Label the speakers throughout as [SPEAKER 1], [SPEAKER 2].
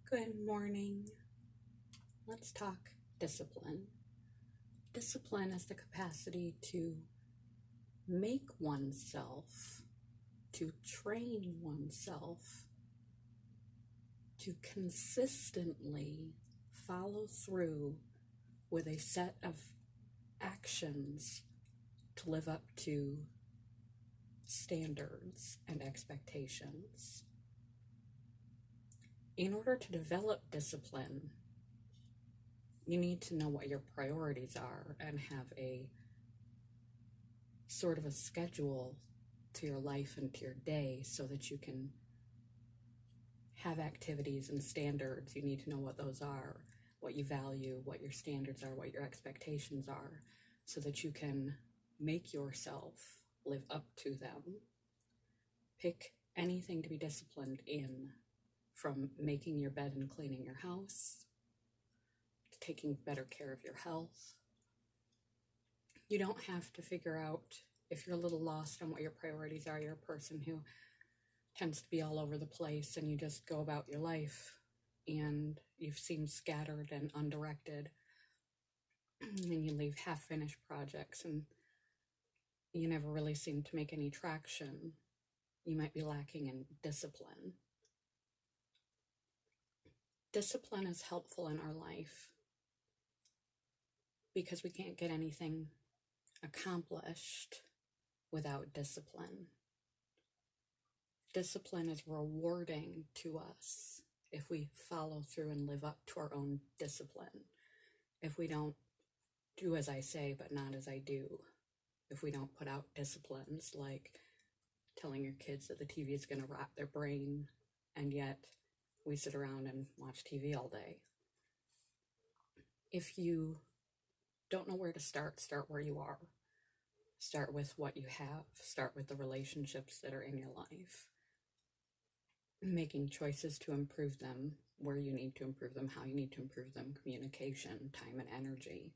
[SPEAKER 1] Good morning. Let's talk discipline. Discipline is the capacity to make oneself, to train oneself, to consistently follow through with a set of actions to live up to standards and expectations. In order to develop discipline, you need to know what your priorities are and have a sort of a schedule to your life and to your day so that you can have activities and standards. You need to know what those are, what you value, what your standards are, what your expectations are, so that you can make yourself live up to them. Pick anything to be disciplined in, from making your bed and cleaning your house, to taking better care of your health. You don't have to figure out, if you're a little lost on what your priorities are, you're a person who tends to be all over the place and you just go about your life and you seem scattered and undirected and you leave half-finished projects and you never really seem to make any traction. You might be lacking in discipline. Discipline is helpful in our life because we can't get anything accomplished without discipline. Discipline is rewarding to us if we follow through and live up to our own discipline. If we don't do as I say but not as I do. If we don't put out disciplines like telling your kids that the TV is going to rot their brain, and yet we sit around and watch TV all day. If you don't know where to start where you are. Start with what you have. Start with the relationships that are in your life. Making choices to improve them, where you need to improve them, how you need to improve them, communication, time and energy.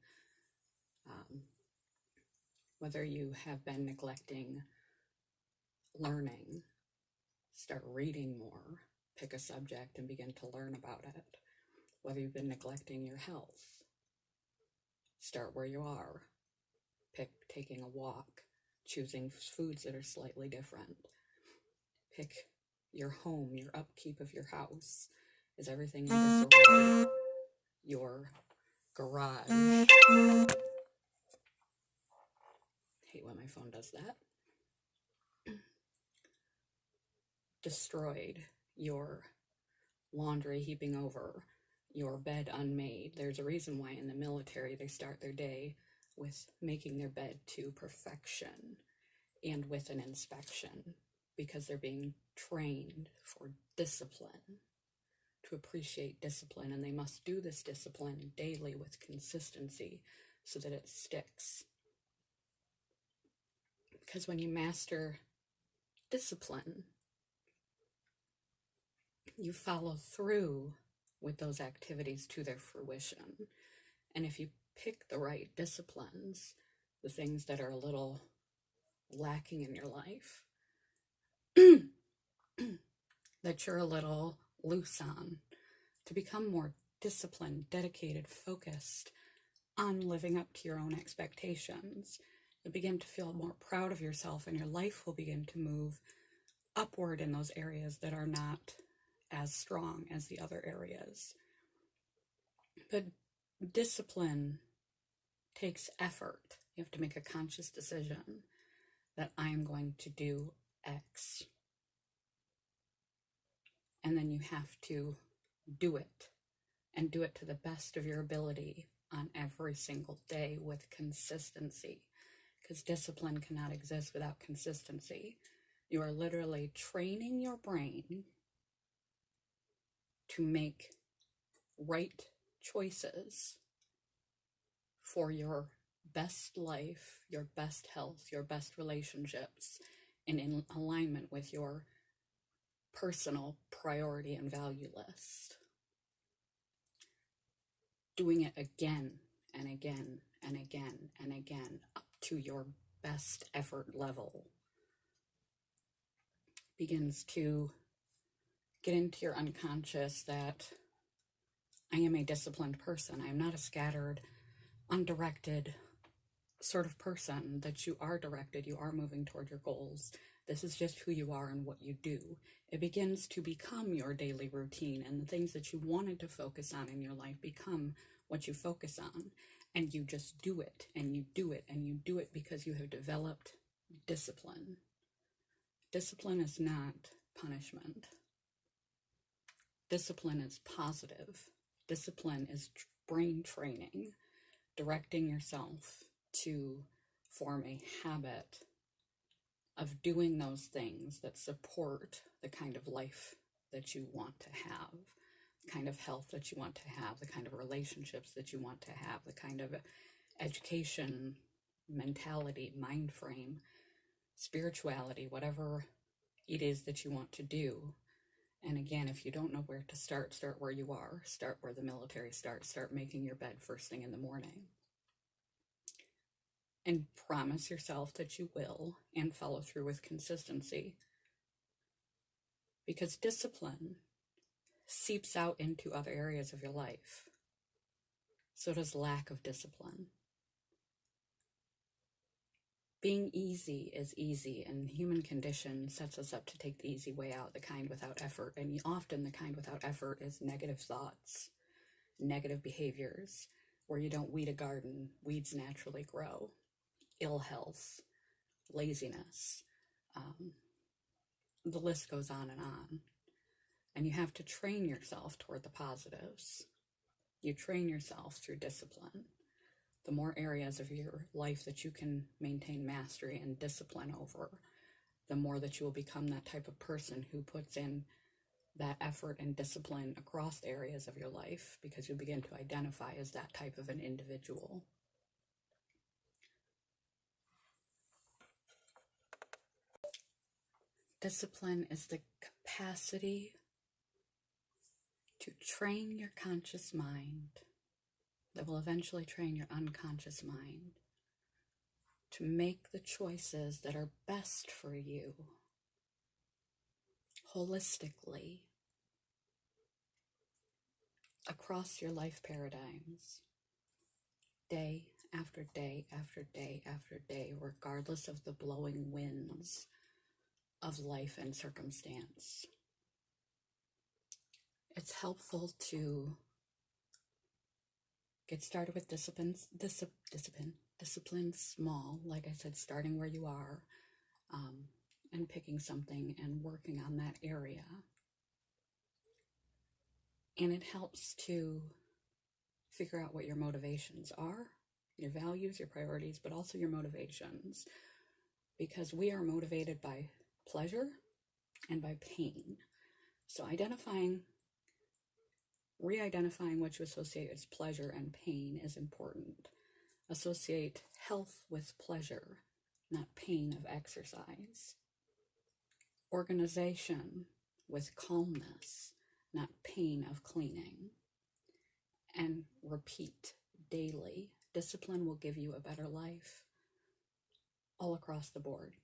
[SPEAKER 1] Whether you have been neglecting learning, start reading more, pick a subject and begin to learn about it. Whether you've been neglecting your health, start where you are. Pick taking a walk, choosing foods that are slightly different. Pick your home, your upkeep of your house. Is everything in disorder? Your garage. I hate when my phone does that. Destroyed. Your laundry heaping over. Your bed unmade. There's a reason why in the military they start their day with making their bed to perfection and with an inspection, because they're being trained for discipline, to appreciate discipline, and they must do this discipline daily with consistency so that it sticks. Because when you master discipline, you follow through with those activities to their fruition. And if you pick the right disciplines, the things that are a little lacking in your life, that you're a little loose on, to become more disciplined, dedicated, focused on living up to your own expectations, you'll begin to feel more proud of yourself, and your life will begin to move upward in those areas that are not as strong as the other areas. But discipline takes effort. You have to make a conscious decision that I am going to do X. And then you have to do it, and do it to the best of your ability on every single day with consistency, because discipline cannot exist without consistency. You are literally training your brain to make right choices for your best life, your best health, your best relationships, and in alignment with your personal priority and value list. Doing it again and again and again and again up to your best effort level begins to get into your unconscious that I am a disciplined person. I am not a scattered, undirected sort of person. That you are directed, you are moving toward your goals. This is just who you are and what you do. It begins to become your daily routine, and the things that you wanted to focus on in your life become what you focus on. And you just do it, and you do it, and you do it because you have developed discipline. Discipline is not punishment. Discipline is positive. Discipline is brain training, directing yourself to form a habit of doing those things that support the kind of life that you want to have, the kind of health that you want to have, the kind of relationships that you want to have, the kind of education, mentality, mind frame, spirituality, whatever it is that you want to do. And again, if you don't know where to start, start where you are. Start where the military starts. Start making your bed first thing in the morning. And promise yourself that you will, and follow through with consistency. Because discipline seeps out into other areas of your life. So does lack of discipline. Being easy is easy, and human condition sets us up to take the easy way out, the kind without effort. And often the kind without effort is negative thoughts, negative behaviors, where you don't weed a garden, weeds naturally grow, ill health, laziness. The list goes on and on. And you have to train yourself toward the positives. You train yourself through discipline. The more areas of your life that you can maintain mastery and discipline over, the more that you will become that type of person who puts in that effort and discipline across the areas of your life, because you begin to identify as that type of an individual. Discipline is the capacity to train your conscious mind that will eventually train your unconscious mind to make the choices that are best for you holistically across your life paradigms, day after day after day after day, regardless of the blowing winds of life and circumstance. It's helpful to get started with discipline small, like I said, starting where you are, and picking something and working on that area. And it helps to figure out what your motivations are, your values, your priorities, but also your motivations, because we are motivated by pleasure and by pain. So re-identifying what you associate as pleasure and pain is important. Associate health with pleasure, not pain of exercise. Organization with calmness, not pain of cleaning. And repeat daily. Discipline will give you a better life all across the board.